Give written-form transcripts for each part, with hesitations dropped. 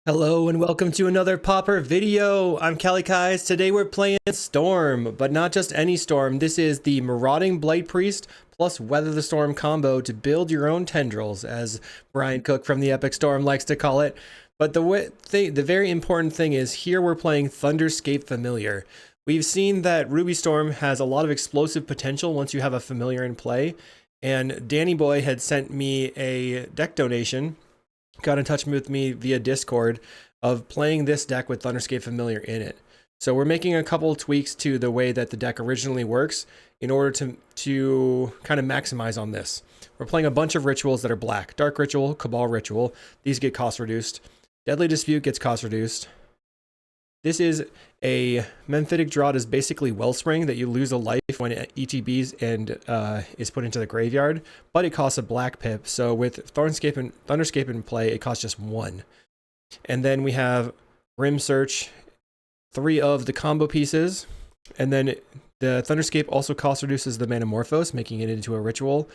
Hello and welcome to another Pauper video. I'm Kais. Today we're playing Storm, but not just any Storm. This is the Marauding Blight Priest plus Weather the Storm combo to build your own tendrils, as Brian Cook from the Epic Storm likes to call it. But the very important thing is here we're playing Thunderscape Familiar. We've seen that Ruby Storm has a lot of explosive potential once you have a Familiar in play, and Danny Boy had sent me a deck donation, got in touch with me via Discord, of playing this deck with Thunderscape Familiar in it. So we're making a couple of tweaks to the way that the deck originally works in order to kind of maximize on this. We're playing a bunch of rituals that are black. Dark Ritual, Cabal Ritual, these get cost reduced. Deadly Dispute gets cost reduced. This is a Memphitic Draught, is basically Wellspring that you lose a life when it ETBs and is put into the graveyard, but it costs a black pip. So with Thunderscape in play, it costs just 1. And then we have Grim Search, 3 of the combo pieces, and then the Thunderscape also cost reduces the Manamorphose, making it into a ritual.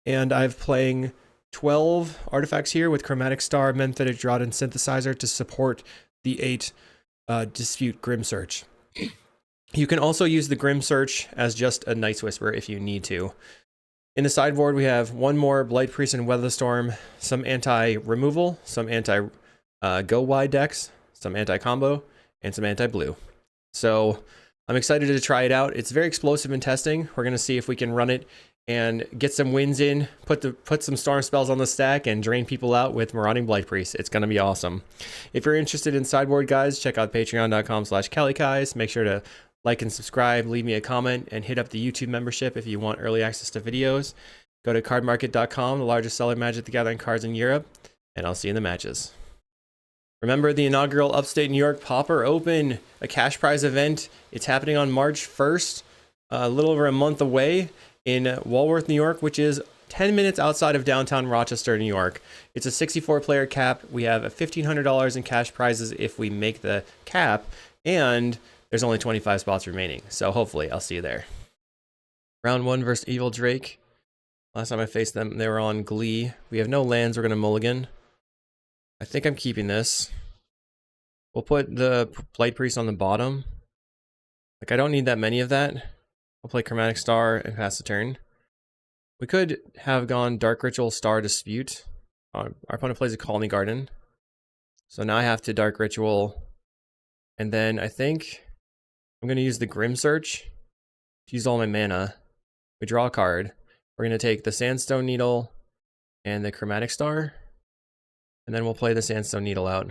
And I'm playing 12 artifacts here with Chromatic Star, Memphitic Draught, and Synthesizer to support the 8 Dispute Grim Search. You can also use the Grim Search as just a Night's Whisper if you need to. In the sideboard, we have one more Blight Priest and Weather Storm, some anti-removal, some anti-go wide decks, some anti-combo, and some anti-blue. So I'm excited to try it out. It's very explosive in testing. We're going to see if we can run it and get some wins in, put some storm spells on the stack, and drain people out with Marauding Blight Priest. It's going to be awesome. If you're interested in sideboard, guys, check out patreon.com/KaliKais. Make sure to like and subscribe, leave me a comment, and hit up the YouTube membership if you want early access to videos. Go to cardmarket.com, the largest seller of Magic the Gathering cards in Europe, and I'll see you in the matches. Remember the inaugural Upstate New York Pauper Open, a cash prize event. It's happening on March 1st, a little over a month away, in Walworth, New York, which is 10 minutes outside of downtown Rochester, New York. It's a 64-player cap. We have $1,500 in cash prizes if we make the cap, and there's only 25 spots remaining. So hopefully I'll see you there. Round 1 versus Evil Drake. Last time I faced them, they were on Glee. We have no lands. We're going to mulligan. I think I'm keeping this. We'll put the Blight Priest on the bottom. Like, I don't need that many of that. I'll play Chromatic Star and pass the turn. We could have gone Dark Ritual, Star, Dispute. Our opponent plays a Colony Garden. So now I have to Dark Ritual. And then I think I'm going to use the Grim Search to use all my mana. We draw a card. We're going to take the Sandstone Needle and the Chromatic Star. And then we'll play the Sandstone Needle out.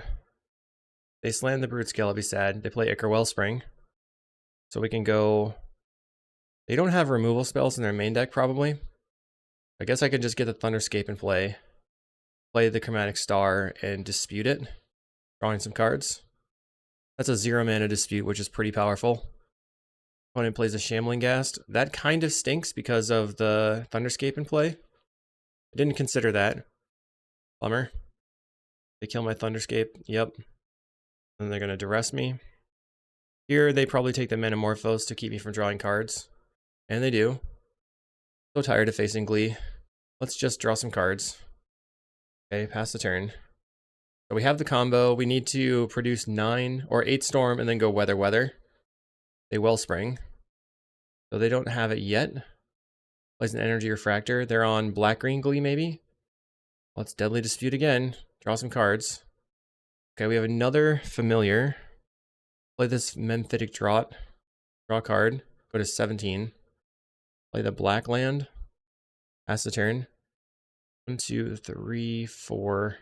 They slam the Brute Scale, I'll be sad. They play Ichor Wellspring. So we can go... They don't have removal spells in their main deck, probably. I guess I could just get the Thunderscape in play the Chromatic Star, and dispute it, drawing some cards. That's a 0 mana dispute, which is pretty powerful. Opponent plays a Shambling Ghast. That kind of stinks because of the Thunderscape in play. I didn't consider that. Bummer. They kill my Thunderscape. Yep. And they're going to duress me. Here, they probably take the Manamorphose to keep me from drawing cards. And they do. So tired of facing Glee. Let's just draw some cards. Okay, pass the turn. So we have the combo. We need to produce 9 or 8 Storm and then go Weather. They Wellspring. So they don't have it yet. Plays an Energy Refractor. They're on Black-Green Glee, maybe? Let's Deadly Dispute again. Draw some cards. Okay, we have another Familiar. Play this Memphitic Draught. Draw a card. Go to 17. Play the black land. Pass the turn. 1, 2, 3, 4.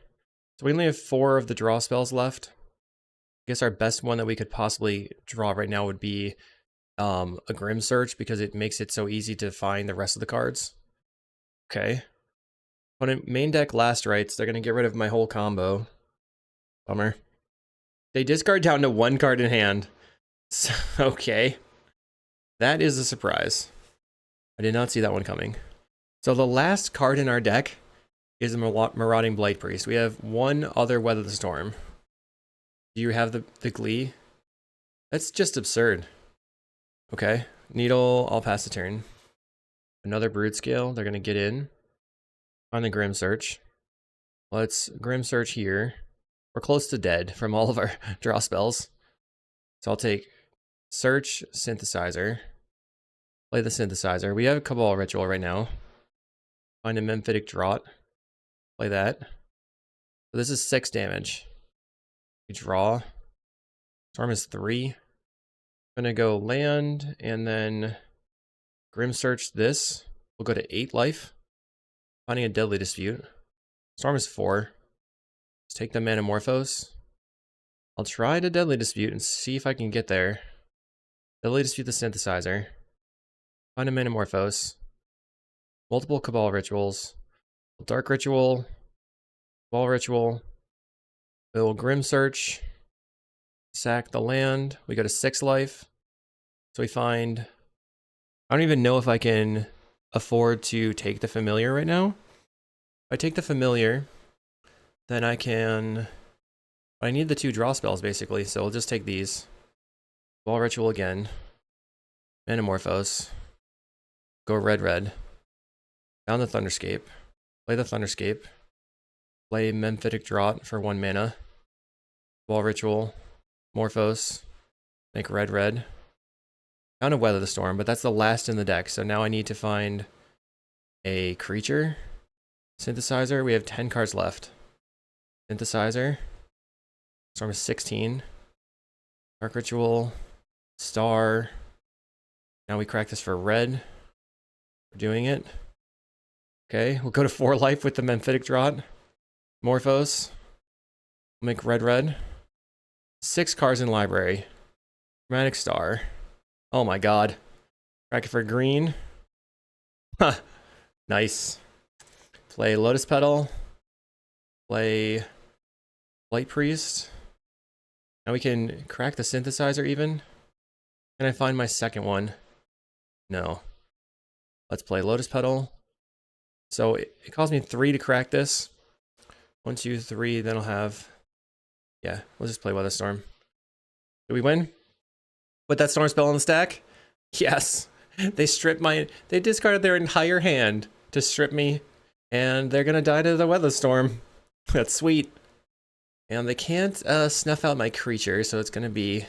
So we only have 4 of the draw spells left. I guess our best one that we could possibly draw right now would be a Grim Search, because it makes it so easy to find the rest of the cards. Okay. Opponent main deck Last Rites. They're going to get rid of my whole combo. Bummer. They discard down to 1 card in hand. So, okay. That is a surprise. I did not see that one coming. So the last card in our deck is a Marauding Blight Priest. We have one other Weather the Storm. Do you have the Glee? That's just absurd. Okay. Needle, I'll pass the turn. Another Brood Scale. They're going to get in on the Grim Search. Let's Grim Search here. We're close to dead from all of our draw spells. So I'll take Search, Synthesizer. Play the Synthesizer. We have a Cabal Ritual right now. Find a Memphitic Draught. Play that. So this is 6 damage. We draw. Storm is 3. I'm gonna go land and then Grim Search this. We'll go to 8 life. Finding a Deadly Dispute. Storm is 4. Let's take the Manamorphose. I'll try to Deadly Dispute and see if I can get there. Deadly Dispute the Synthesizer. Find a Manamorphose. Multiple Cabal Rituals. Dark Ritual. Cabal Ritual. We'll Grim Search. Sack the land. We go to 6 life. So we find... I don't even know if I can afford to take the Familiar right now. If I take the Familiar, then I can... I need the 2 draw spells, basically, so we'll just take these. Ball Ritual again. Manamorphose. Go red. Down the Thunderscape. Play the Thunderscape. Play Memphitic Draught for 1 mana. Ball Ritual. Morphos. Make red. Found a Weather the Storm, but that's the last in the deck, so now I need to find a creature. Synthesizer. We have 10 cards left. Synthesizer. Storm is 16. Dark Ritual. Star. Now we crack this for red. We're doing it. Okay, we'll go to 4 life with the Memphitic Draught. Morphos. We'll make red. 6 cards in library. Chromatic Star. Oh my god. Crack it for green. Ha! Nice. Play Lotus Petal. Play Light Priest. Now we can crack the Synthesizer even. Can I find my second one? No. Let's play Lotus Petal. So it cost me 3 to crack this. 1, 2, 3, then I'll have... Yeah, we'll just play Weather Storm. Did we win? Put that Storm spell on the stack? Yes. They stripped my... They discarded their entire hand to strip me. And they're gonna die to the Weather Storm. That's sweet. And they can't snuff out my creature, so it's gonna be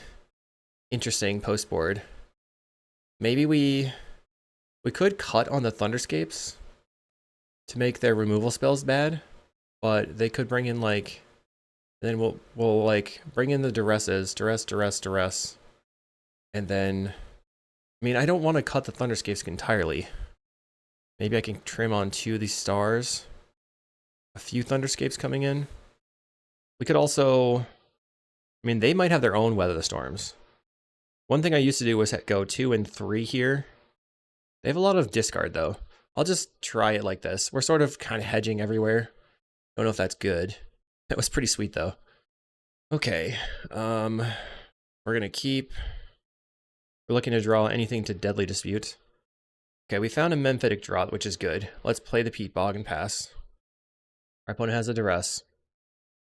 interesting post-board. Maybe we could cut on the Thunderscapes to make their removal spells bad, but they could bring in like... Then we'll like bring in the Duresses, Duress. And then... I mean, I don't want to cut the Thunderscapes entirely. Maybe I can trim on 2 of these stars. A few Thunderscapes coming in. We could also... I mean, they might have their own Weather the Storms. One thing I used to do was go 2 and 3 here. They have a lot of discard, though. I'll just try it like this. We're sort of kind of hedging everywhere. Don't know if that's good. That was pretty sweet, though. Okay. We're going to keep... We're looking to draw anything to Deadly Dispute. Okay, we found a Memphitic Draught, which is good. Let's play the Peat Bog and pass. Our opponent has a Duress.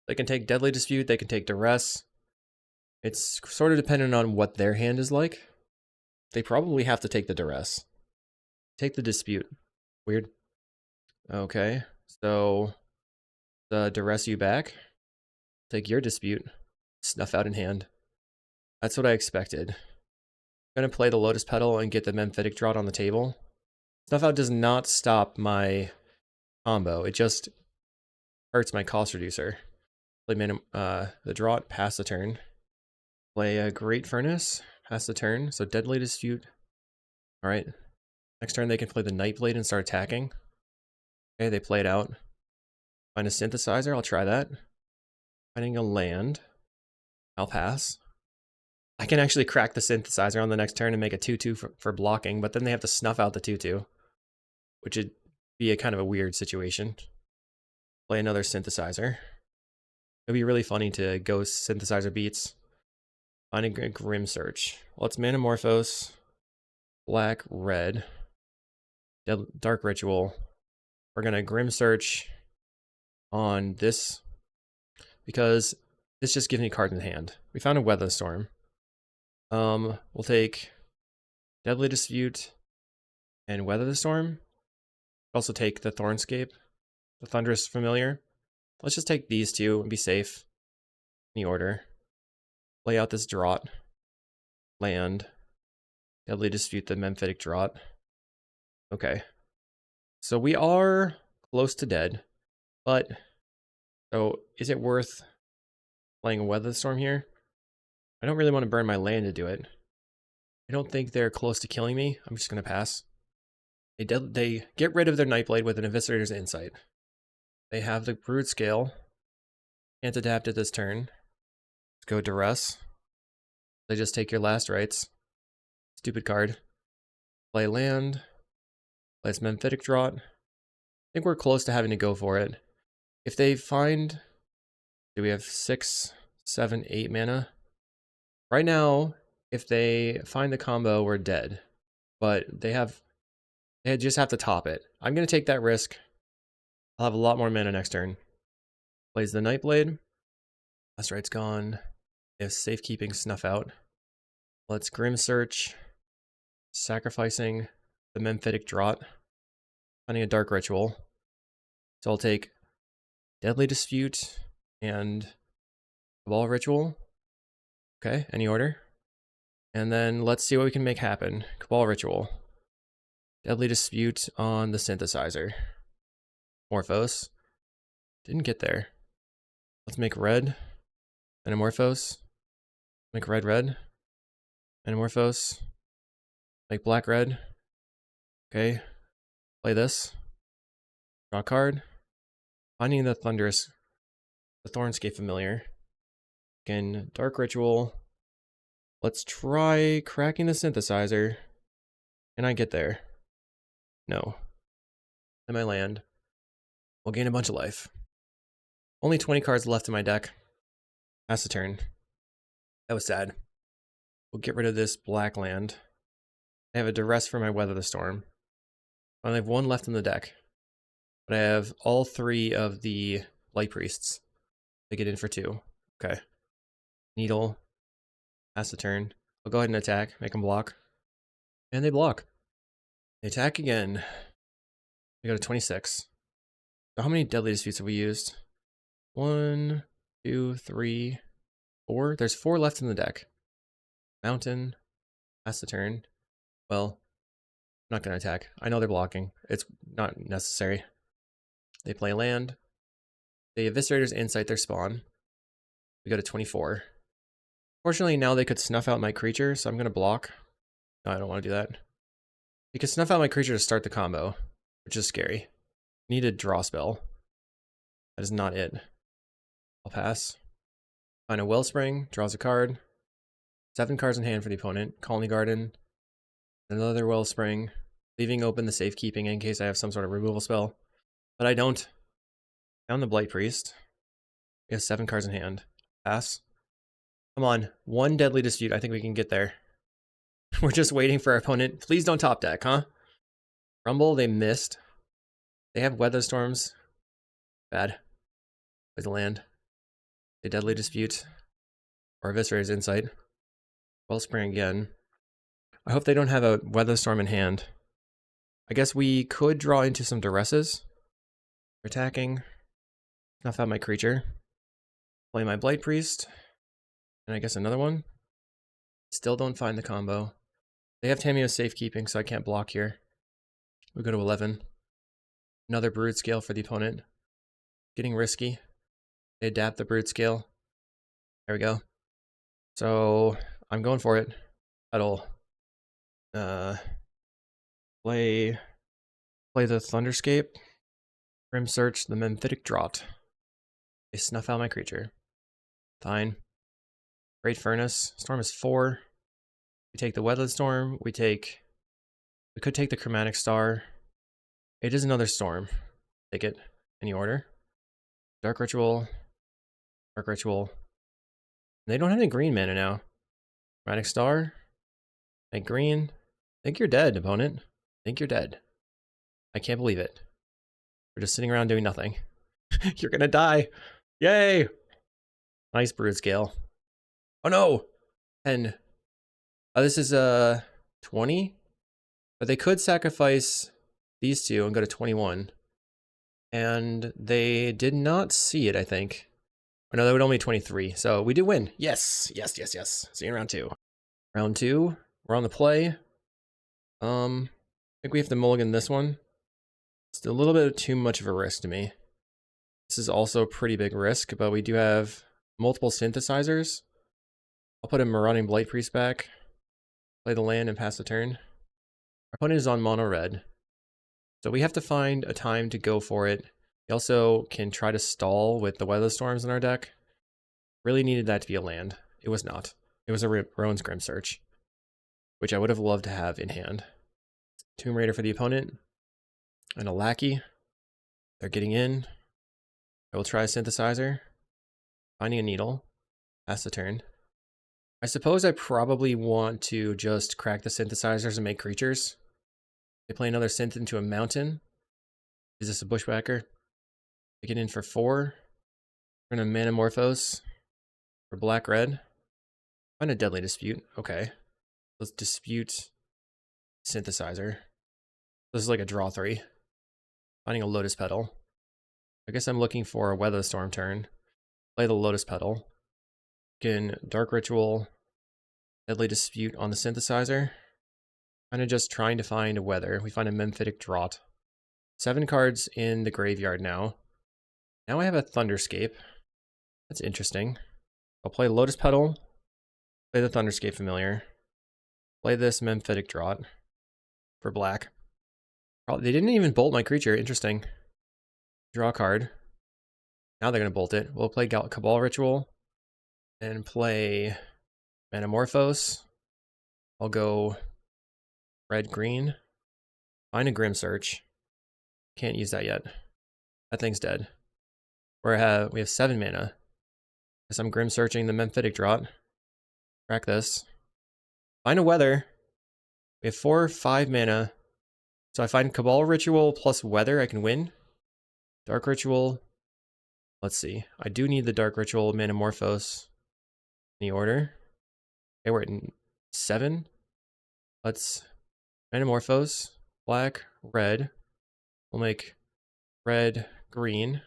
They can take Deadly Dispute, they can take Duress. It's sort of dependent on what their hand is like. They probably have to take the Duress. Take the Dispute. Weird. Okay, so the Duress you back. Take your Dispute. Snuff out in hand. That's what I expected. I'm going to play the Lotus Petal and get the Memphitic Draught on the table. Snuff out does not stop my combo. It just hurts my cost reducer. Play the Draught, pass the turn. Play a Great Furnace, pass the turn. So Deadly Dispute. Alright. Next turn they can play the Nightblade and start attacking. Okay, they play it out. Find a Synthesizer, I'll try that. Finding a land. I'll pass. I can actually crack the Synthesizer on the next turn and make a 2-2 for blocking, but then they have to snuff out the 2-2. Which would be a kind of a weird situation. Play another Synthesizer. It'd be really funny to go Synthesizer beats. Find a Grim Search. Well, it's Manamorphose. Black, red. Dark Ritual. We're going to Grim Search on this. Because this just gives me cards in hand. We found a Weather Storm. We'll take Deadly Dispute and Weather the Storm. Also take the Thornscape, the Thunderous Familiar. Let's just take these 2 and be safe. Any order. Play out this drought. Land. Deadly Dispute the Memphitic Drought. Okay. So we are close to dead. But, so is it worth playing a Weather Storm here? I don't really want to burn my land to do it. I don't think they're close to killing me. I'm just going to pass. They get rid of their Nightblade with an Eviscerator's Insight. They have the Brood Scale. Can't adapt it this turn. Let's go Duress. They just take your last rights. Stupid card. Play land. Play this Memphitic Drought. I think we're close to having to go for it. If they find... Do we have 6, 7, 8 mana? Right now, if they find the combo, we're dead. But they just have to top it. I'm going to take that risk. I'll have a lot more mana next turn. Plays the Nightblade. Last right's gone. They have Safekeeping Snuff out. Let's Grim Search. Sacrificing the Memphitic Drought. Finding a Dark Ritual. So I'll take Deadly Dispute and Cabal Ritual. Okay, any order. And then let's see what we can make happen. Cabal Ritual. Deadly Dispute on the Synthesizer. Morphos. Didn't get there. Let's make red. Anamorphose. Make red, red. Anamorphose. Make black, red. Okay. Play this. Draw a card. Finding the Thornscape Familiar. Again, Dark Ritual. Let's try cracking the Synthesizer. Can I get there? No. And my land. We'll gain a bunch of life. Only 20 cards left in my deck. Pass the turn. That was sad. We'll get rid of this black land. I have a Duress for my Weather the Storm. I only have 1 left in the deck. But I have all 3 of the Light Priests. They get in for 2. Okay. Needle. Pass the turn. I'll go ahead and attack. Make them block. And they block. They attack again. We go to 26. So how many Deadly Disputes have we used? 1, 2, 3, 4. There's 4 left in the deck. Mountain. Pass the turn. Well, I'm not going to attack. I know they're blocking. It's not necessary. They play land. The Eviscerators Insight their spawn. We go to 24. Fortunately, now they could snuff out my creature, so I'm going to block. No, I don't want to do that. You can snuff out my creature to start the combo, which is scary. Need a draw spell. That is not it. I'll pass. Find a Wellspring, draws a card. 7 cards in hand for the opponent. Colony Garden. Another Wellspring. Leaving open the Safekeeping in case I have some sort of removal spell. But I don't. Found the Blight Priest. We have 7 cards in hand. Pass. Come on. 1 Deadly Dispute. I think we can get there. We're just waiting for our opponent. Please don't top deck, huh? Rumble, they missed. They have Weather Storms. Bad. With the land. A Deadly Dispute. Or Eviscerator's Insight. Wellspring again. I hope they don't have a Weather Storm in hand. I guess we could draw into some Duresses. We're attacking. Snuff out my creature. Play my Blight Priest. And I guess another one. Still don't find the combo. They have Tamio's Safekeeping, so I can't block here. We go to 11. Another Brood Scale for the opponent. Getting risky. They adapt the Brood Scale. There we go. So I'm going for it. That'll play the Thunderscape. Grim Search the Memphitic Drought. They snuff out my creature. Fine. Great Furnace. Storm is 4. We take the Weather Storm. We could take the Chromatic Star. It is another Storm. Take it. Any order. Dark Ritual. Dark Ritual. They don't have any green mana now. Chromatic Star. Make green. Think you're dead, opponent. Think you're dead. I can't believe it. We're just sitting around doing nothing. You're gonna die. Yay! Nice Brood Scale. Oh no! 10. Oh, this is 20? But they could sacrifice these 2 and go to 21. And they did not see it, I think. Oh, no, that would only be 23. So we do win. Yes, yes, yes, yes. See you in round 2. Round 2, we're on the play. I think we have to mulligan this one. It's a little bit too much of a risk to me. This is also a pretty big risk, but we do have multiple synthesizers. I'll put a Marauding Blight Priest back, play the land, and pass the turn. Our opponent is on mono red, so we have to find a time to go for it. We also can try to stall with the Weather Storms in our deck. Really needed that to be a land. It was not. It was a Rowan's Grim Search, which I would have loved to have in hand. Tomb Raider for the opponent, and a Lackey. They're getting in. I will try a Synthesizer, finding a Needle, pass the turn. I suppose I probably want to just crack the Synthesizers and make creatures. They play another Synth into a Mountain. Is this a Bushwhacker? They get in for 4. We're going to Manamorphose for black-red. Find a Deadly Dispute. Okay. Let's dispute Synthesizer. This is like a draw 3. Finding a Lotus Petal. I guess I'm looking for a Weather Storm turn. Play the Lotus Petal. Can Dark Ritual, Deadly Dispute on the Synthesizer. Kind of just trying to find a weather. We find a Memphitic Draught. 7 cards in the graveyard now. Now I have a Thunderscape. That's interesting. I'll play Lotus Petal. Play the Thunderscape Familiar. Play this Memphitic Draught for black. They didn't even bolt my creature. Interesting. Draw a card. Now they're going to bolt it. We'll play Cabal Ritual. And play Manamorphose. I'll go red-green. Find a Grim Search. Can't use that yet. That thing's dead. We have 7 mana. Guess I'm Grim Searching the Memphitic Draught. Crack this. Find a weather. We have 4 or 5 mana. So I find Cabal Ritual plus weather, I can win. Dark Ritual. Let's see. I do need the Dark Ritual Manamorphose in the order. Okay, we're at 7. Let's Manamorphose. Black, red. We'll make red, green.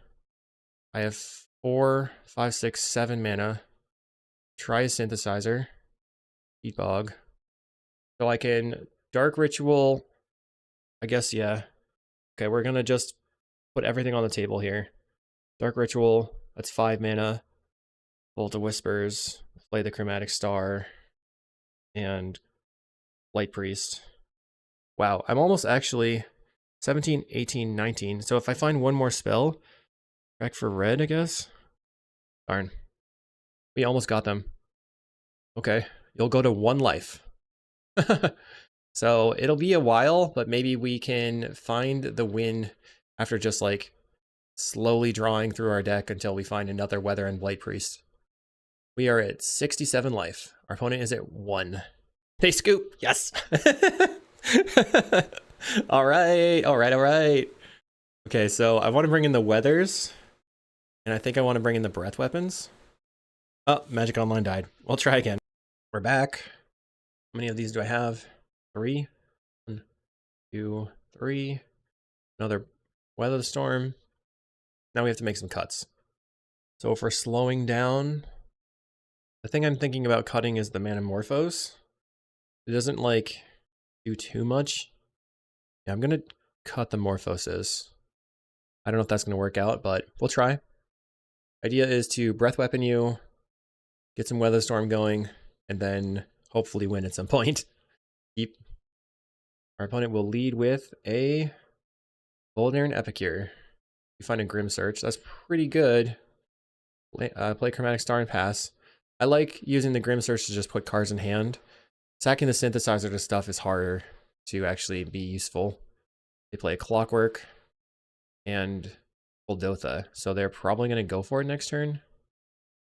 I have 4, 5, 6, 7 mana. Try a Synthesizer. Heat Bog. So I can Dark Ritual. I guess, yeah. Okay, we're gonna just put everything on the table here. Dark Ritual, that's 5 mana. Bolt of Whispers, play the Chromatic Star, and Light Priest. Wow, I'm almost actually 17, 18, 19. So if I find one more spell, back for red, I guess. Darn. We almost got them. Okay, you'll go to 1 life. So it'll be a while, but maybe we can find the win after just like slowly drawing through our deck until we find another Weather and Blight Priest. We are at 67 life. Our opponent is at 1. They scoop. Yes. All right. All right. All right. Okay, so I want to bring in the Weathers, and I think I want to bring in the Breath Weapons. Oh, Magic Online died. We'll try again. We're back. How many of these do I have? 3. 1, 2, 3. Another Weather Storm. Now we have to make some cuts. So for slowing down, the thing I'm thinking about cutting is the Manamorphose. It doesn't like do too much. Yeah, I'm gonna cut the Morphoses. I don't know if that's gonna work out, but we'll try. Idea is to Breath Weapon you, get some Weather Storm going, and then hopefully win at some point. Keep. Our opponent will lead with a Golden Epicure. You find a Grim Search. That's pretty good. Play Chromatic Star and pass. I like using the Grim Search to just put cards in hand. Sacking the Synthesizer to stuff is harder to actually be useful. They play a Clockwork and Kuldotha, so they're probably going to go for it next turn.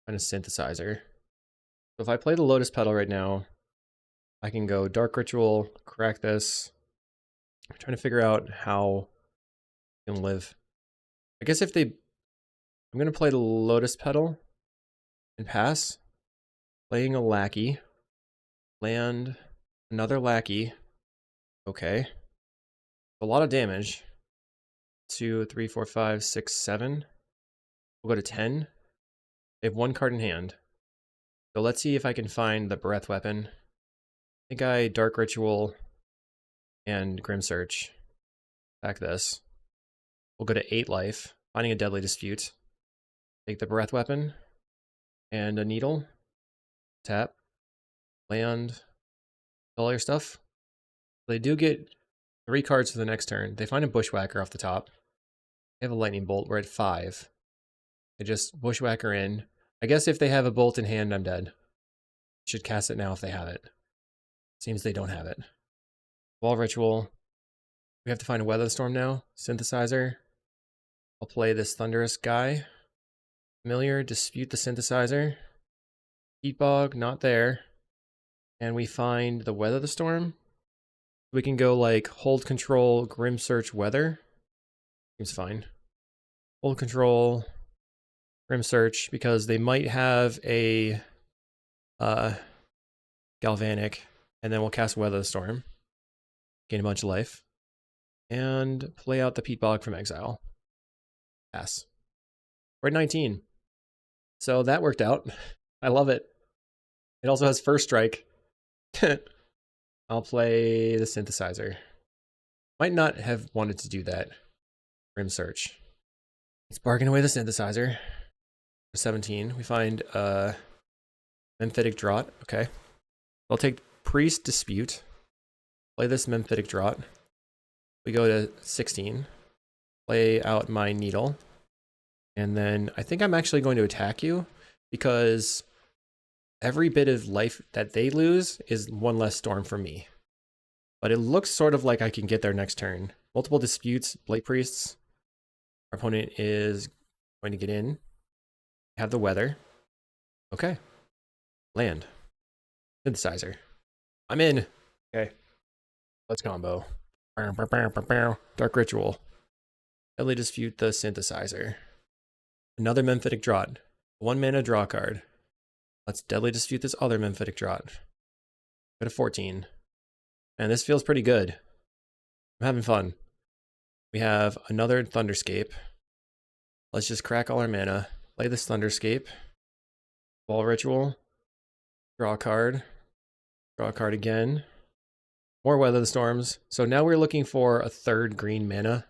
Find a Synthesizer. So if I play the Lotus Petal right now, I can go Dark Ritual, crack this. I'm trying to figure out how I can live. I guess if they... I'm going to play the Lotus Petal and pass. Playing a Lackey. Land another Lackey. Okay. A lot of damage. 2, 3, 4, 5, 6, 7. We'll go to 10. They have one card in hand. So let's see if I can find the breath weapon. I think I Dark Ritual and Grim Search. Attack this. We'll go to 8 life, finding a Deadly Dispute. Take the breath weapon and a needle. Tap. Land. All your stuff. They do get 3 cards for the next turn. They find a Bushwhacker off the top. They have a Lightning Bolt. We're at 5. They just Bushwhacker in. I guess if they have a bolt in hand, I'm dead. Should cast it now if they have it. Seems they don't have it. Wall Ritual. We have to find a Weather Storm now. Synthesizer. I'll play this Thunderous guy. Familiar, Dispute the Synthesizer. Heat Bog, not there. And we find the Weather the Storm. We can go like Hold Control, Grim Search, Weather. Seems fine. Hold Control, Grim Search, because they might have a Galvanic, and then we'll cast Weather the Storm. Gain a bunch of life. And play out the Peat Bog from exile. Pass. We're at 19. So that worked out. I love it. It also has First Strike. I'll play the Synthesizer. Might not have wanted to do that. Grim Search. Let's bargain away the Synthesizer. 17. We find Memphitic Draught. Okay. I'll take Priest Dispute. Play this Memphitic Draught. We go to 16. Play out my Needle. And then I think I'm actually going to attack you because every bit of life that they lose is one less storm for me. But it looks sort of like I can get there next turn. Multiple Disputes, Blight Priests. Our opponent is going to get in. Have the Weather. Okay. Land. Synthesizer. I'm in. Okay. Let's combo. Dark Ritual. Deadly Dispute the Synthesizer. Another Memphitic Draught. 1 mana draw card. Let's Deadly Dispute this other Memphitic Draught. Go to 14. And this feels pretty good. I'm having fun. We have another Thunderscape. Let's just crack all our mana. Play this Thunderscape. Wall Ritual. Draw a card. Draw a card again. More Weather the Storms. So now we're looking for a 3rd green mana.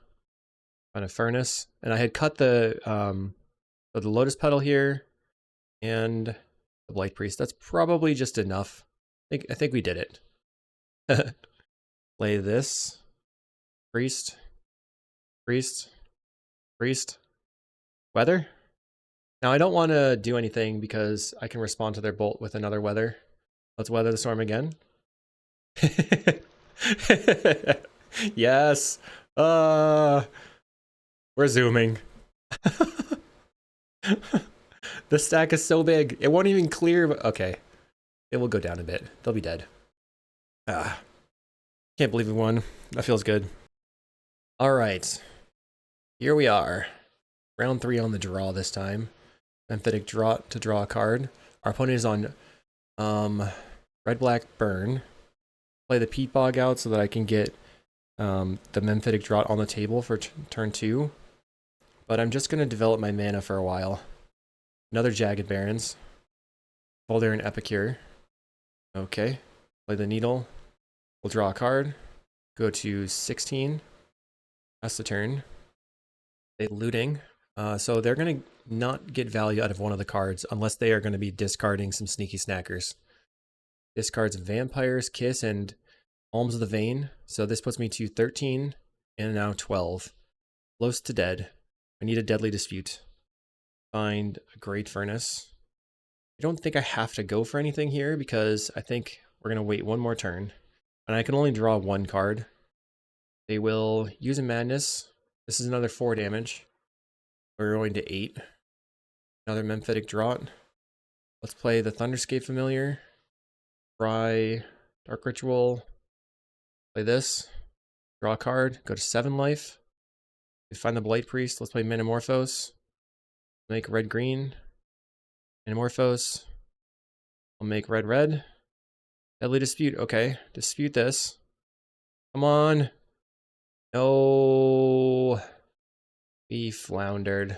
On a Furnace. And I had cut the Lotus Petal here. And the Blight Priest. That's probably just enough. I think we did it. Play this. Priest. Priest. Priest. Weather. Now I don't want to do anything because I can respond to their bolt with another Weather. Let's Weather the Storm again. Yes. We're zooming. The stack is so big. It won't even clear. Okay. It will go down a bit. They'll be dead. Can't believe we won. That feels good. All right. Here we are. Round 3 on the draw this time. Memphitic Draught to draw a card. Our opponent is on Red Black Burn. Play the Peat Bog out so that I can get the Memphitic Draught on the table for turn 2. But I'm just going to develop my mana for a while. Another Jagged Barrens. Folder and Epicure. Okay. Play the Needle. We'll draw a card. Go to 16. Pass the turn. They looting. So they're going to not get value out of one of the cards unless they are going to be discarding some sneaky snackers. Discards Vampire's Kiss and Alms of the Vein. So this puts me to 13 and now 12. Close to dead. I need a Deadly Dispute. Find a Great Furnace. I don't think I have to go for anything here because I think we're going to wait one more turn. And I can only draw 1 card. They will use a Madness. This is another 4 damage. We're going to 8. Another Memphitic Draught. Let's play the Thunderscape Familiar. Try Dark Ritual. Play this. Draw a card. Go to 7 life. We find the Blight Priest. Let's play Metamorphose. Make red-green. Metamorphose. I'll make red-red. Deadly Dispute. Okay. Dispute this. Come on. No. We floundered.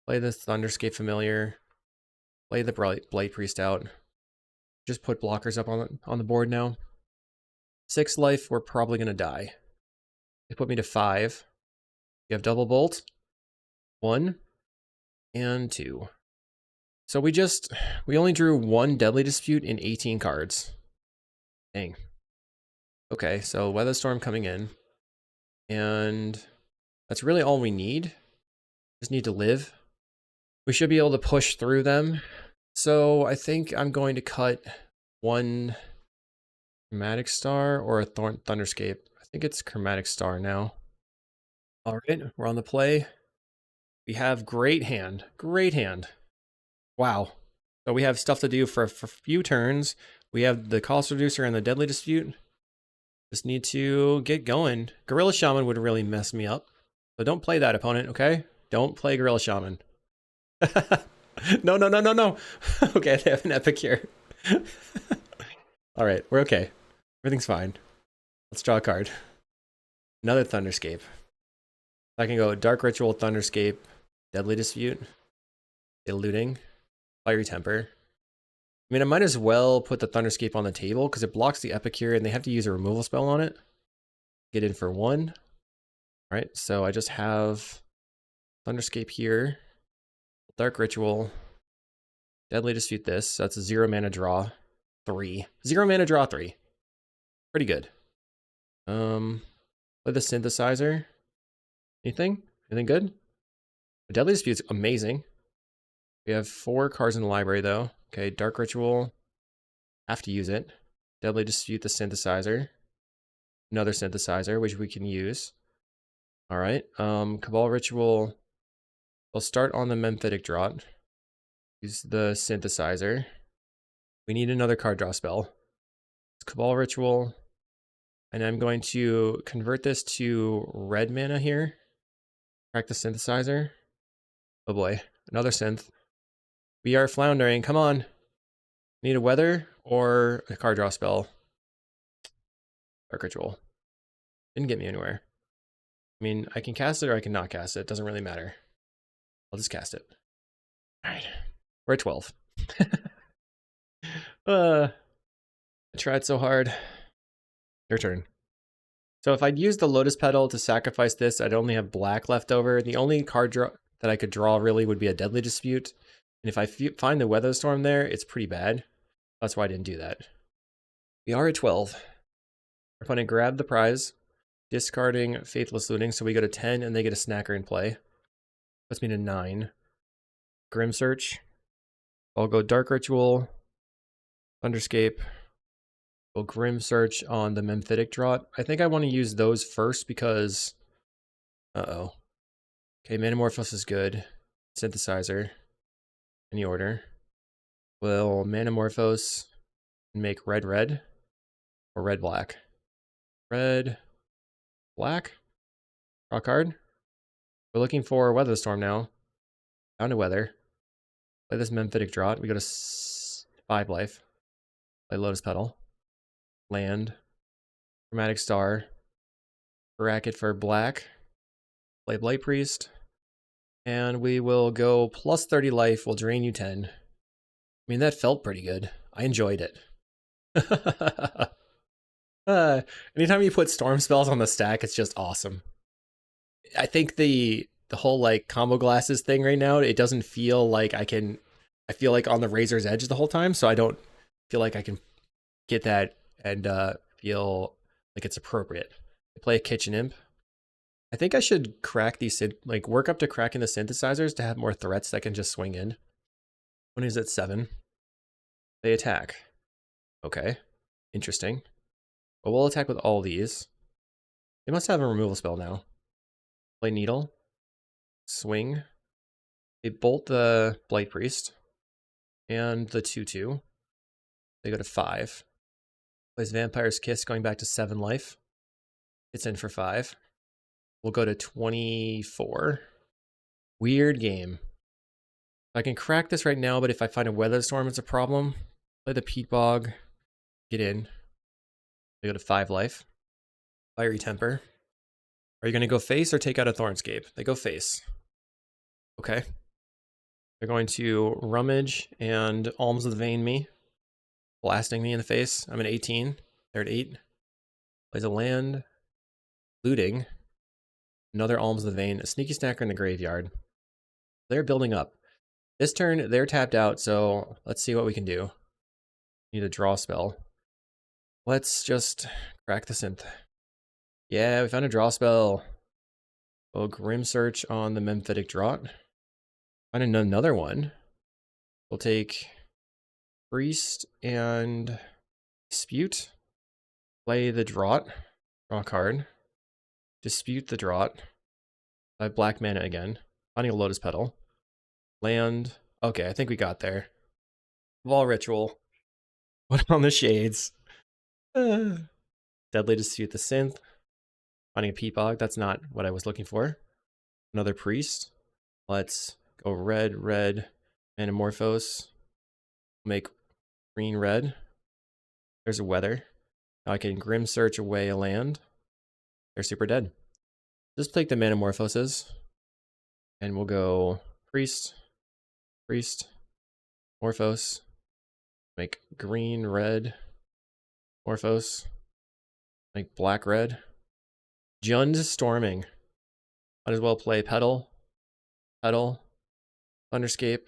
Play the Thunderscape Familiar. Play the Blight Priest out. Just put blockers up on the board now. 6 life, we're probably gonna die. They put me to 5. You have double bolt. 1 and 2. So we only drew 1 Deadly Dispute in 18 cards. Dang. Okay, so Weather Storm coming in. And that's really all we need. Just need to live. We should be able to push through them. So I think I'm going to cut 1 Chromatic Star or a Thunderscape. I think it's Chromatic Star now. All right, we're on the play. We have great hand. Great hand. Wow. So we have stuff to do for a few turns. We have the Cost Reducer and the Deadly Dispute. Just need to get going. Gorilla Shaman would really mess me up. So don't play that, opponent, okay? Don't play Gorilla Shaman. No, no, no, no, no. Okay, they have an Epic here. All right, we're okay. Everything's fine. Let's draw a card. Another Thunderscape. I can go Dark Ritual, Thunderscape, Deadly Dispute, Eluding, Fiery Temper. I mean, I might as well put the Thunderscape on the table because it blocks the Epic here and they have to use a removal spell on it. Get in for 1. All right, so I just have Thunderscape here, Dark Ritual, Deadly Dispute this. So that's a 0 mana draw 3. 0 mana draw 3. Pretty good. Play the Synthesizer. Anything? Anything good? The Deadly Dispute's amazing. We have 4 cards in the library though. Okay, Dark Ritual. Have to use it. Deadly Dispute the Synthesizer. Another Synthesizer, which we can use. Alright. Cabal Ritual. We'll start on the Memphitic Draught. Use the Synthesizer. We need another card draw spell. It's Cabal Ritual. And I'm going to convert this to red mana here. Crack the Synthesizer. Oh boy, another synth. We are floundering, come on. Need a weather or a card draw spell. Dark Ritual. Didn't get me anywhere. I mean, I can cast it or I can not cast it. Doesn't really matter. I'll just cast it. Alright, we're at 12. I tried so hard. Your turn. So if I'd used the Lotus Petal to sacrifice this, I'd only have black left over. The only card draw that I could draw really would be a Deadly Dispute. And if I find the Weather Storm there, it's pretty bad. That's why I didn't do that. We are at 12. Our opponent grabbed the prize, discarding Faithless Looting, so we go to 10 and they get a Snacker in play. Puts me to 9. Grim Search. I'll go Dark Ritual, Thunderscape. We'll Grim Search on the Memphitic Draught. I think I want to use those first because... Uh-oh. Okay, Manamorphose is good. Synthesizer. Any order. We'll Manamorphose and make red-red. Or red-black. Red-black. Draw a card. We're looking for Weather Storm now. Down to Weather. Play this Memphitic Draught. We go to 5 life. Play Lotus Petal. Land. Chromatic Star. Bracket for black. Play Blight Priest. And we will go plus 30 life. We'll drain you 10. I mean, that felt pretty good. I enjoyed it. Anytime you put storm spells on the stack, it's just awesome. I think the whole like combo glasses thing right now, it doesn't feel like I feel like on the razor's edge the whole time, so I don't feel like I can get that and feel like it's appropriate. I play a Kitchen Imp. I think I should crack these, like work up to cracking the synthesizers to have more threats that can just swing in. One is at 7. They attack. Okay, interesting. But we'll attack with all these. They must have a removal spell now. Play Needle. Swing. They bolt the Blight Priest. And the 2/2. They go to 5. Plays Vampire's Kiss, going back to 7 life. It's in for 5. We'll go to 24. Weird game. I can crack this right now, but if I find a Weather Storm, it's a problem. Play the Peat Bog. Get in. They go to 5 life. Fiery Temper. Are you going to go face or take out a Thornscape? They go face. Okay. They're going to rummage and alms of the vein me, blasting me in the face. I'm at 18. They're at 8. Plays a land, looting. Another alms of the vein, a sneaky snacker in the graveyard. They're building up. This turn, they're tapped out, so let's see what we can do. Need a draw spell. Let's just crack the synth. Yeah, we found a draw spell. Oh, Grim Search on the Memphitic Draught. Find another one. We'll take Priest and Dispute. Play the Draught. Draw a card. Dispute the Draught. I have black mana again. Finding a Lotus Petal. Land. Okay, I think we got there. Wall Ritual. Put on the shades. Deadly Dispute the Synth. Finding a Peapog. That's not what I was looking for. Another Priest. Let's go red, red, Manamorphose. Make green, red. There's a Weather. Now I can Grim Search away a land. They're super dead. Just take the Manamorphoses. And we'll go Priest, Priest, Morphos. Make green, red, Morphos. Make black, red. Jund Storming. Might as well play Petal, Petal, Thunderscape,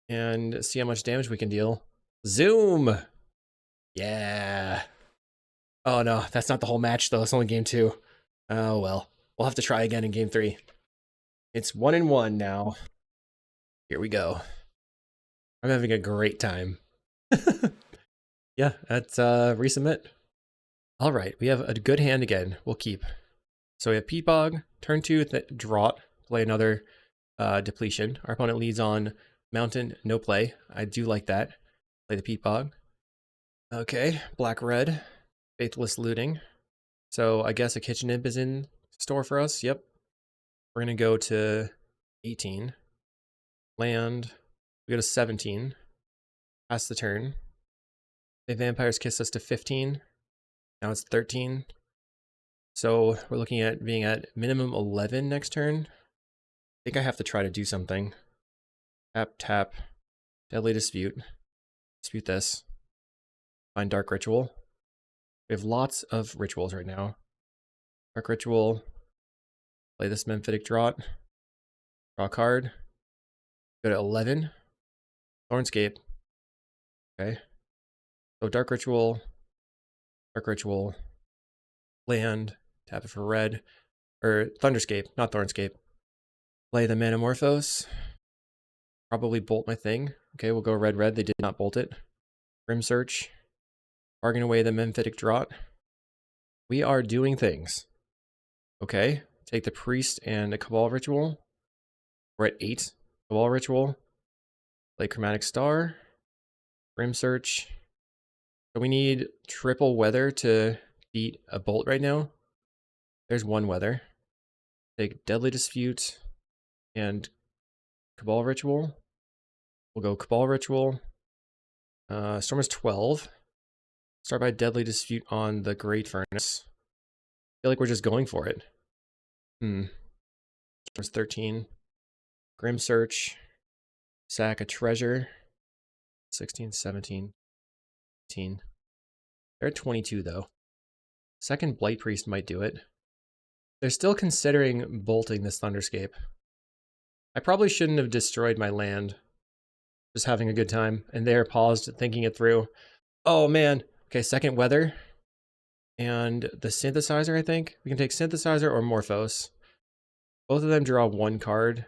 and see how much damage we can deal. Zoom! Yeah. Oh no, that's not the whole match though. It's only game 2. Oh well. We'll have to try again in game 3. It's 1-1 now. Here we go. I'm having a great time. Yeah, that's resubmit. All right, we have a good hand again. We'll keep. So we have Peapog, turn 2, Draught, play another depletion. Our opponent leads on Mountain, no play. I do like that. Play the Peapog. Okay, black, red, Faithless Looting. So I guess a Kitchen Imp is in store for us. Yep. We're gonna go to 18. Land. We go to 17. Pass the turn. The Vampires Kiss us to 15. Now it's 13. So we're looking at being at minimum 11 next turn. I think I have to try to do something. Tap, tap. Deadly Dispute. Dispute this. Find Dark Ritual. We have lots of rituals right now. Dark Ritual. Play this Memphitic Draught. Draw a card. Go to 11. Thornscape. Okay. So Dark Ritual. Dark Ritual. Land. Tap it for red. Or Thunderscape, not Thornscape. Play the Manamorphose. Probably bolt my thing. Okay, we'll go red, red. They did not bolt it. Grim Search. Bargain away the Memphitic Draught. We are doing things. Okay, take the Priest and a Cabal Ritual. We're at 8. Cabal Ritual. Play Chromatic Star. Grim Search. So we need triple Weather to beat a Bolt right now. There's one Weather. Take Deadly Dispute and Cabal Ritual. We'll go Cabal Ritual. Storm is 12. Start by Deadly Dispute on the Great Furnace. I feel like we're just going for it. Storm is 13. Grim Search. Sack a Treasure. 16, 17, 18. They're at 22 though. Second Blight Priest might do it. They're still considering bolting this Thunderscape. I probably shouldn't have destroyed my land. Just having a good time. And they're paused, thinking it through. Oh man. Okay, second Weather. And the Synthesizer, I think. We can take Synthesizer or Morphos. Both of them draw one card.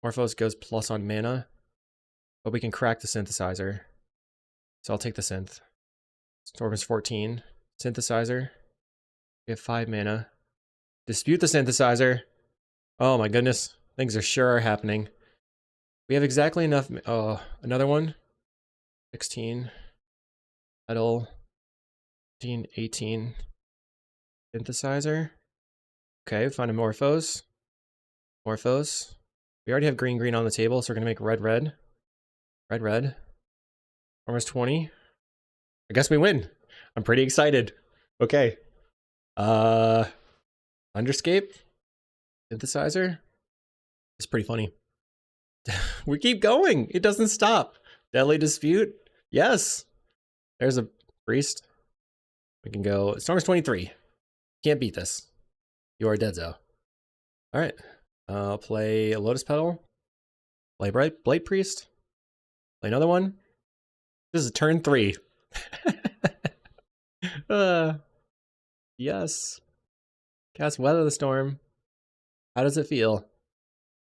Morphos goes plus on mana. But we can crack the Synthesizer. So I'll take the Synth. Storm is 14. Synthesizer. We have 5 mana. Dispute the Synthesizer. Oh my goodness. Things are sure happening. We have exactly enough. Oh, another one. 16. Petal. 15, 18. Synthesizer. Okay, find a Morphos. Morphos. We already have green, green on the table, so we're going to make red, red. Red, red. Almost 20. I guess we win. I'm pretty excited. Okay. Thunderscape. Synthesizer. It's pretty funny. We keep going. It doesn't stop. Deadly Dispute. Yes. There's a priest. We can go. Storm's 23. Can't beat this. You are dead, Zo. All right. I'll play a Lotus Petal. Play Blade Priest. Play another one. This is turn 3. Yes. Cast Weather the Storm. How does it feel?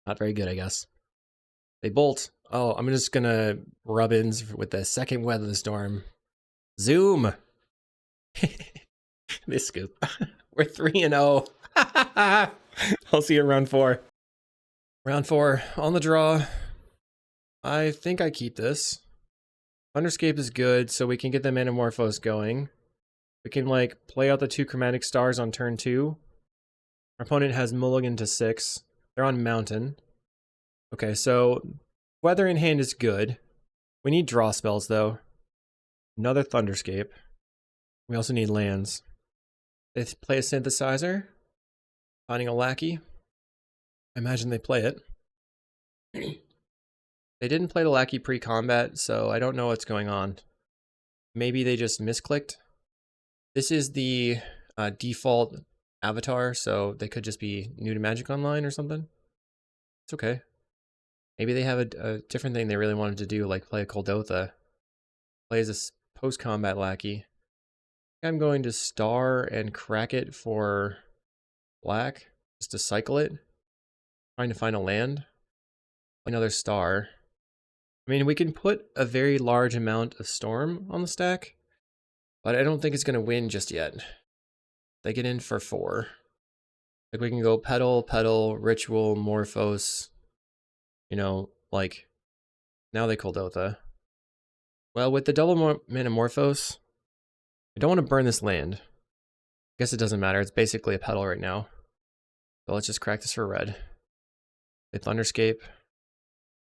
Not very good, I guess. They bolt. Oh, I'm just gonna rub ins with the second Weather the Storm. Zoom. This scoop. We're 3-0. I'll see you in round 4. Round 4 on the draw. I think I keep this. Thunderscape is good, so we can get the Manamorphose going. We can like play out the 2 Chromatic Stars on turn 2. Our opponent has mulligan to 6. They're on Mountain. Okay, so Weather in hand is good. We need draw spells though. Another Thunderscape. We also need lands. They play a Synthesizer. Finding a Lackey. I imagine they play it. They didn't play the Lackey pre-combat, so I don't know what's going on. Maybe they just misclicked. This is the default avatar, so they could just be new to Magic Online or something. It's okay. Maybe they have a different thing they really wanted to do, like play a Kuldotha. Play as a post-combat Lackey. I'm going to star and crack it for black, just to cycle it. Trying to find a land. Another star. I mean, we can put a very large amount of Storm on the stack, but I don't think it's going to win just yet. They get in for 4. Like, we can go Petal, Petal, Ritual, Morphos. You know, like, now they Kuldotha. Well, with the double Manamorphose, I don't want to burn this land. I guess it doesn't matter. It's basically a Petal right now. So let's just crack this for red. They Thunderscape.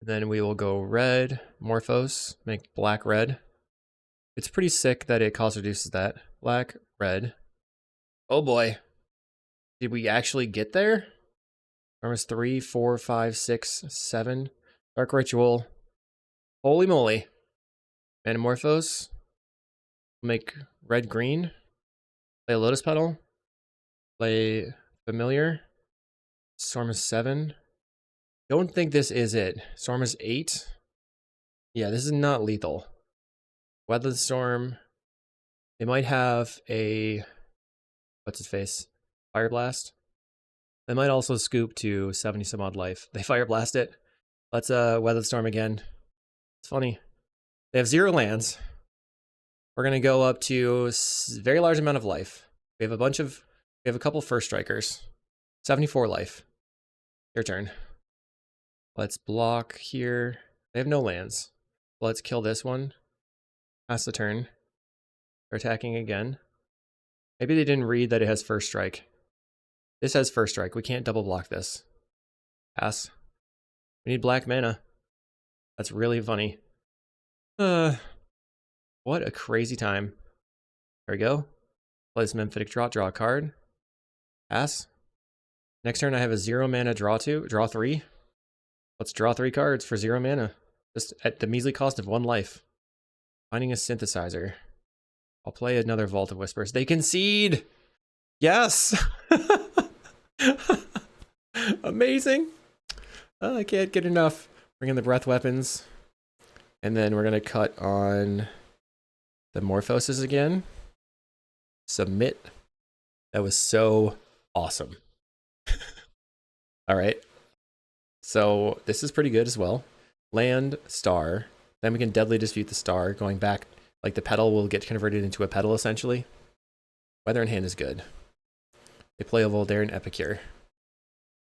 Then we will go red, Morphos, make black red. It's pretty sick that it cost reduces that. Black, red. Oh boy. Did we actually get there? Armors 3, 4, 5, 6, 7. Dark Ritual. Holy moly. Manamorphose. Make red green. Play a Lotus Petal. Play Familiar. Storm is 7. Don't think this is it. Storm is 8. Yeah, this is not lethal. Weather the Storm. They might have a... what's his face? Fire Blast. They might also scoop to 70 some odd life. They Fire Blast it. Let's Weather the Storm again. It's funny. They have 0 lands. We're gonna go up to a very large amount of life. We have a couple First Strikers. 74 life. Your turn. Let's block here. They have no lands. Let's kill this one. Pass the turn. They're attacking again. Maybe they didn't read that it has First Strike. This has First Strike. We can't double block this. Pass. We need black mana. That's really funny. What a crazy time. There we go. Play this Memphitic draw a card. Pass. Next turn I have a 0 mana draw 3. Let's draw 3 cards for 0 mana. Just at the measly cost of 1 life. Finding a Synthesizer. I'll play another Vault of Whispers. They concede! Yes! Amazing! I can't get enough. Bring in the Breath Weapons. And then we're going to cut on the Morphoses again. Submit. That was so awesome. Alright. So this is pretty good as well. Land, star. Then we can Deadly Dispute the star. Going back, like the Petal will get converted into a Petal essentially. Weather in hand is good. They play a Voldaren Epicure.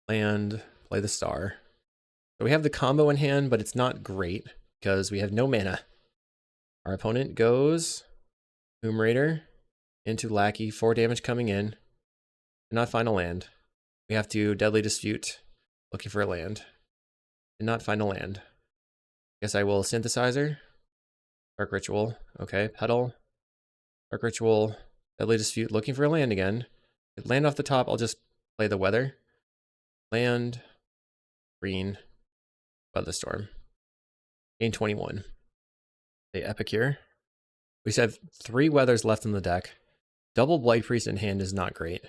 Land, play the star. So we have the combo in hand, but it's not great because we have no mana. Our opponent goes Tomb Raider into Lackey, 4 damage coming in. Did not find a land. We have to Deadly Dispute, looking for a land. Did not find a land. Guess I will Synthesizer. Dark Ritual. Okay, Petal. Dark Ritual. Deadly Dispute, looking for a land again. If land off the top, I'll just play the Weather. Land. Green. Weather Storm. Gain 21. The Epicure. We have 3 weathers left in the deck. Double Blight Priest in hand is not great.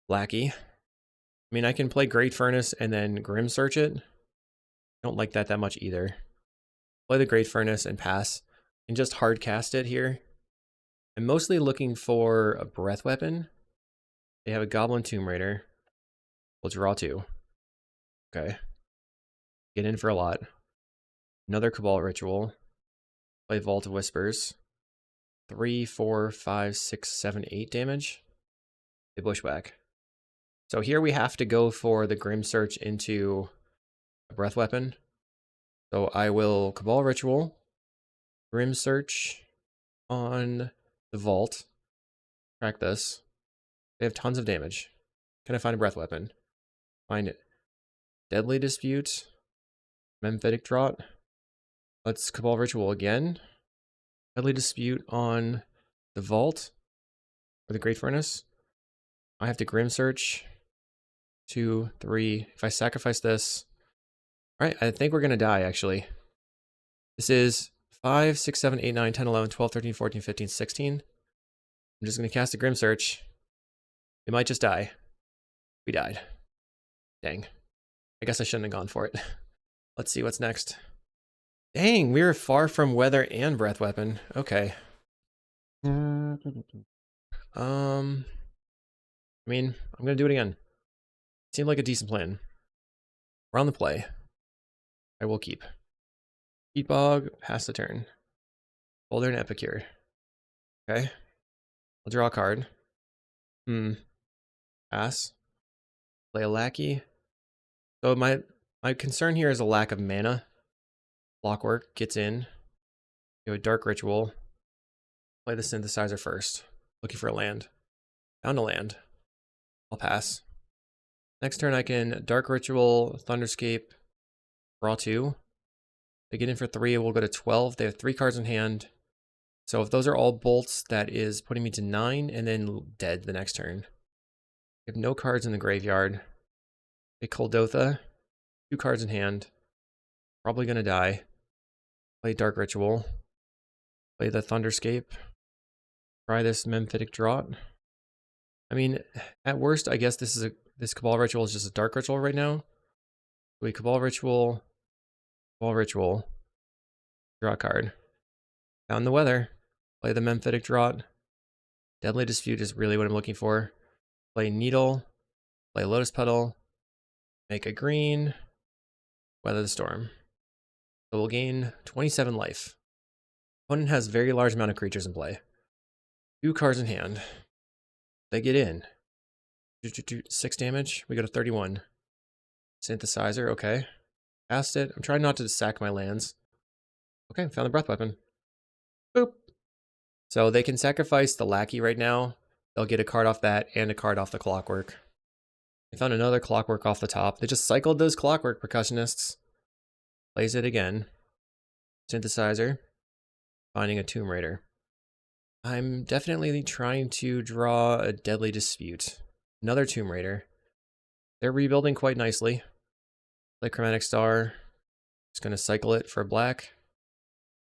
Lackey. I mean, I can play Great Furnace and then Grim Search it. Don't like that much either. Play the Great Furnace and pass. And just hard cast it here. I'm mostly looking for a Breath Weapon. They have a Goblin Tomb Raider. We'll draw 2. Okay. Get in for a lot. Another Cabal Ritual. Play Vault of Whispers. 3, 4, 5, 6, 7, 8 damage. They Bushwhack. So here we have to go for the Grim Search into a Breath Weapon. So I will Cabal Ritual, Grim Search on the Vault. Track this. They have tons of damage. Can I find a Breath Weapon? Find it. Deadly Dispute. Memphitic Draught. Let's Cabal Ritual again. Deadly Dispute on the Vault. Or the Great Furnace. I have to Grim Search. 2, 3. If I sacrifice this... Alright, I think we're going to die, actually. This is 5, 6, 7, 8, 9, 10, 11, 12, 13, 14, 15, 16. I'm just going to cast a Grim Search. We might just die. We died. Dang. I guess I shouldn't have gone for it. Let's see what's next. Dang, we were far from Weather and Breath Weapon. Okay. I mean, I'm going to do it again. Seemed like a decent plan. We're on the play. I will keep. Heat Bog, pass the turn. Boulder and Epicure. Okay. I'll draw a card. Pass. Play a Lackey. So my concern here is a lack of mana. Blockwork gets in. Do a Dark Ritual. Play the Synthesizer first. Looking for a land. Found a land. I'll pass. Next turn I can Dark Ritual, Thunderscape, draw 2. They get in for 3, we'll go to 12. They have 3 cards in hand. So if those are all bolts, that is putting me to 9 and then dead the next turn. We have no cards in the graveyard. A Kuldotha, 2 cards in hand. Probably gonna die. Play Dark Ritual. Play the Thunderscape. Try this Memphitic Draught. I mean, at worst, I guess this Cabal Ritual is just a Dark Ritual right now. We Cabal Ritual, draw a card. Found the Weather. Play the Memphitic Draught. Deadly Dispute is really what I'm looking for. Play Needle. Play Lotus Petal. Make a green. Weather the Storm. So we'll gain 27 life. Opponent has very large amount of creatures in play. 2 cards in hand. They get in. 6 damage. We go to 31. Synthesizer, okay. Cast it. I'm trying not to sack my lands. Okay, found the Breath Weapon. Boop. So they can sacrifice the Lackey right now. They'll get a card off that and a card off the Clockwork. They found another Clockwork off the top. They just cycled those Clockwork Percussionists. Plays it again. Synthesizer. Finding a Tomb Raider. I'm definitely trying to draw a Deadly Dispute. Another Tomb Raider. They're rebuilding quite nicely. Play Chromatic Star. Just going to cycle it for black.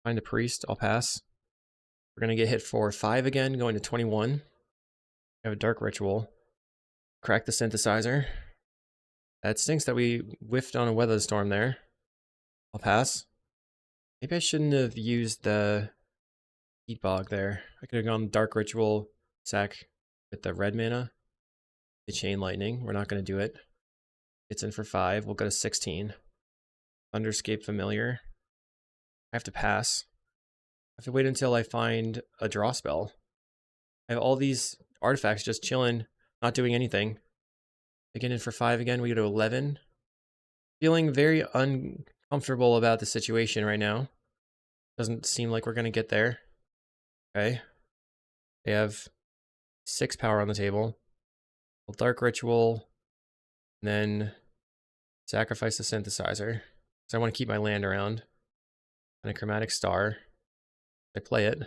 Find a Priest. I'll pass. We're going to get hit for 5 again, going to 21. We have a Dark Ritual. Crack the Synthesizer. That stinks that we whiffed on a Weather Storm there. I'll pass. Maybe I shouldn't have used the Heat Bog there. I could have gone Dark Ritual, sack with the red mana. The Chain Lightning. We're not going to do it. It's in for 5. We'll go to 16. Thunderscape Familiar. I have to pass. I have to wait until I find a draw spell. I have all these artifacts just chilling, not doing anything. They get in for 5 again. We go to 11. Feeling very uncomfortable about the situation right now. Doesn't seem like we're going to get there. Okay. They have 6 power on the table. Dark Ritual. And then sacrifice the Synthesizer. So I want to keep my land around. And a Chromatic Star. I play it.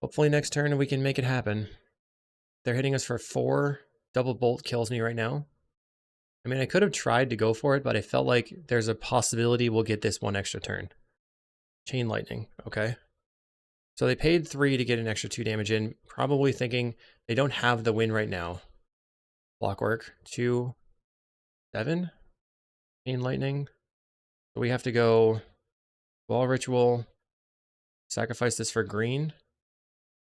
Hopefully next turn we can make it happen. They're hitting us for 4. Double Bolt kills me right now. I mean, I could have tried to go for it, but I felt like there's a possibility we'll get this one extra turn. Chain Lightning, okay. So they paid 3 to get an extra 2 damage in, probably thinking they don't have the win right now. Blockwork, 2, 7. Chain Lightning. So we have to go Wall Ritual, sacrifice this for green.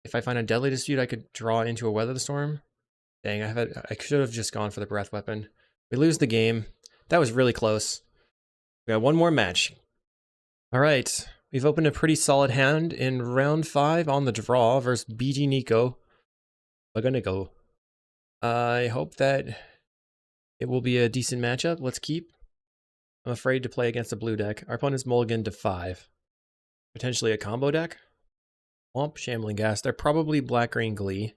If I find a Deadly Dispute, I could draw into a Weather Storm. Dang, I should have just gone for the Breath Weapon. We lose the game. That was really close. We got one more match. All right, we've opened a pretty solid hand in round 5 on the draw versus BG Nico. We're gonna go. I hope that it will be a decent matchup. Let's keep. I'm afraid to play against a blue deck. Our opponent's mulligan to 5. Potentially a combo deck. Womp, Shambling Gas. They're probably black-green Glee.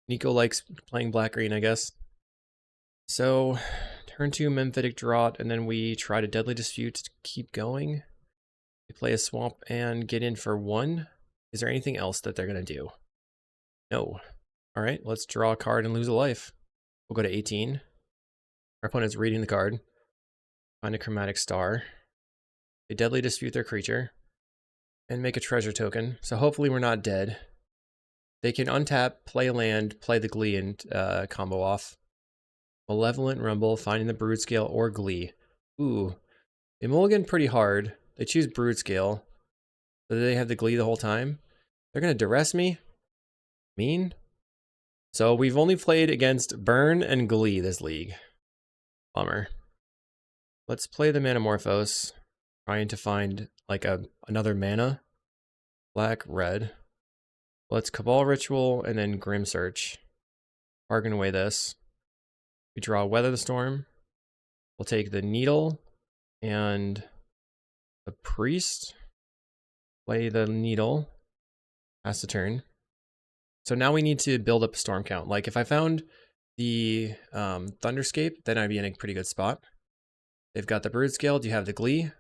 Nico likes playing black-green, I guess. So, turn 2 Memphitic Draught, and then we try to Deadly Dispute to keep going. We play a Swamp and get in for 1. Is there anything else that they're going to do? No. Alright, let's draw a card and lose a life. We'll go to 18. Our opponent's reading the card. Find a Chromatic Star. They Deadly Dispute their creature. And make a treasure token. So hopefully we're not dead. They can untap, play a land, play the Glee, and combo off. Malevolent Rumble, finding the Brood Scale or Glee. Ooh. They mulligan pretty hard. They choose Brood Scale. So they have the Glee the whole time. They're going to duress me? Mean? So we've only played against Burn and Glee this league. Bummer. Let's play the Manamorphose. Trying to find like another mana. Black, red. Let's Cabal Ritual and then Grim Search. Bargain away this. We draw Weather the Storm. We'll take the Needle and the Priest. Play the Needle. Pass the turn. So now we need to build up a storm count. Like if I found the Thunderscape, then I'd be in a pretty good spot. They've got the Brood Scale. Do you have the Glee?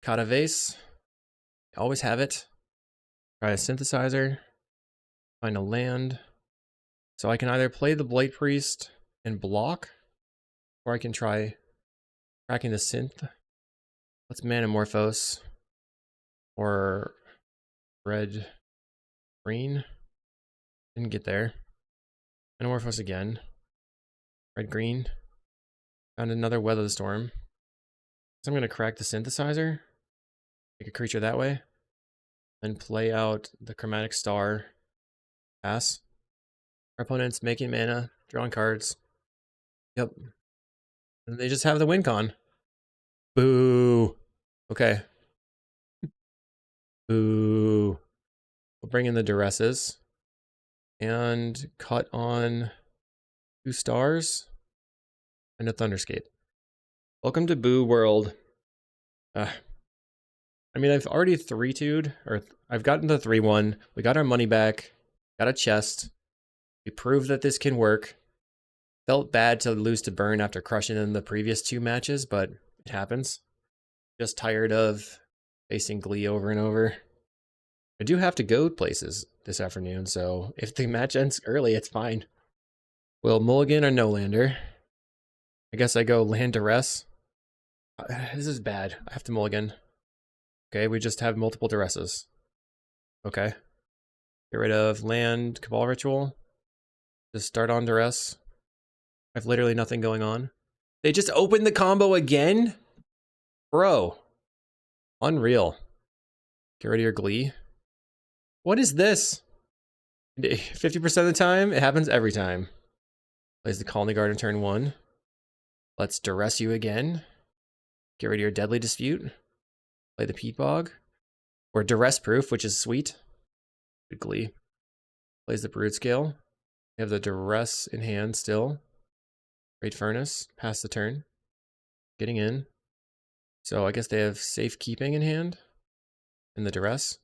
Kata Vase. Always have it. Try a Synthesizer. Find a land. So I can either play the Blight Priest and block, or I can try cracking the Synth. Let's Manamorphose. Or red, green. Didn't get there. Manamorphose again. Red, green. Found another Weather the Storm. So I'm going to crack the Synthesizer. Make a creature that way. Then play out the Chromatic Star. Pass. Our opponent's making mana, drawing cards. Yep. And they just have the win con. Boo. Okay. Boo. We'll bring in the Duresses. And cut on 2 stars. And a Thunderscape. Welcome to Boo World. I mean, I've already 3-2'd, or I've gotten the 3-1. We got our money back. Got a chest. We proved that this can work. Felt bad to lose to Burn after crushing in the previous 2 matches, but it happens. Just tired of facing Glee over and over. I do have to go places this afternoon, so if the match ends early, it's fine. Well, mulligan or no lander? I guess I go land duress. This is bad. I have to mulligan. Okay, we just have multiple duresses. Okay. Get rid of land, Cabal Ritual. Just start on duress. I have literally nothing going on. They just opened the combo again? Bro. Unreal. Get rid of your Glee. What is this? 50% of the time? It happens every time. Plays the Colony Guard in turn 1. Let's duress you again. Get rid of your Deadly Dispute. Play the Peat Bog. Or Duress Proof, which is sweet. Good Glee. Plays the Brood Scale. We have the Duress in hand still. Great Furnace. Pass the turn. Getting in. So I guess they have Safekeeping in hand. And the Duress.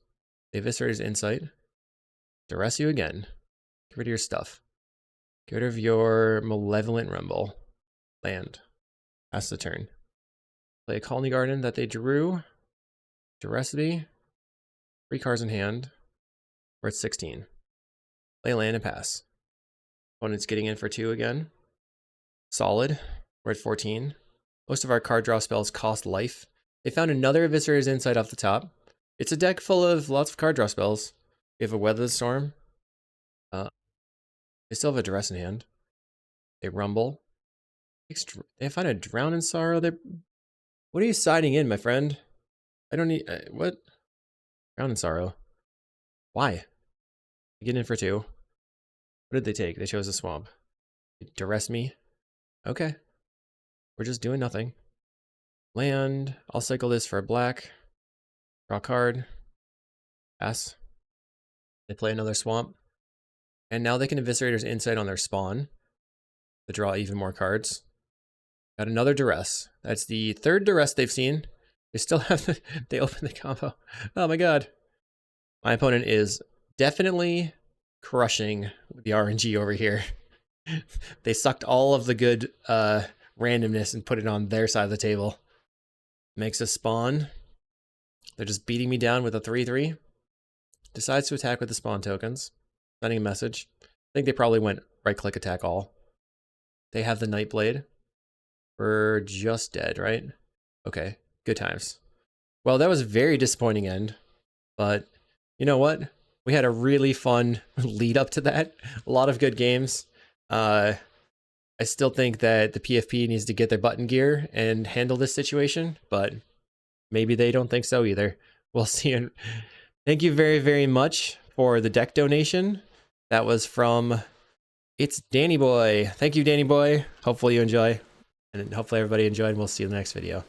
They eviscerate his Insight. Duress you again. Get rid of your stuff. Get rid of your Malevolent Rumble. Land. Pass the turn. Play a Colony Garden that they drew. Duress me. 3 cards in hand. We're at 16. Play land and pass. Opponent's getting in for 2 again. Solid. We're at 14. Most of our card draw spells cost life. They found another Eviscerator's Insight off the top. It's a deck full of lots of card draw spells. We have a Weather Storm. They still have a Duress in hand. They rumble. They find a Drown in Sorrow. What are you siding in, my friend? I don't need... what? Drown in Sorrow. Why? Get in for 2. What did they take? They chose a Swamp. Duress me? Okay. We're just doing nothing. Land. I'll cycle this for a black. Draw a card. Pass. They play another Swamp. And now they can Eviscerator's Insight on their spawn to draw even more cards. Got another Duress. That's the 3rd Duress they've seen. They still have they open the combo. Oh my god. My opponent is definitely crushing the RNG over here. They sucked all of the good randomness and put it on their side of the table. Makes a spawn. They're just beating me down with a 3/3. Decides to attack with the spawn tokens. Sending a message. I think they probably went right-click attack all. They have the Nightblade. We're just dead, right? Okay, good times. Well, that was a very disappointing end, but you know what? We had a really fun lead up to that. A lot of good games. I still think that the PFP needs to get their button gear and handle this situation, but maybe they don't think so either. We'll see. Thank you very, very much for the deck donation. That was from It's Danny Boy. Thank you, Danny Boy. Hopefully you enjoy, and hopefully everybody enjoyed. We'll see you in the next video.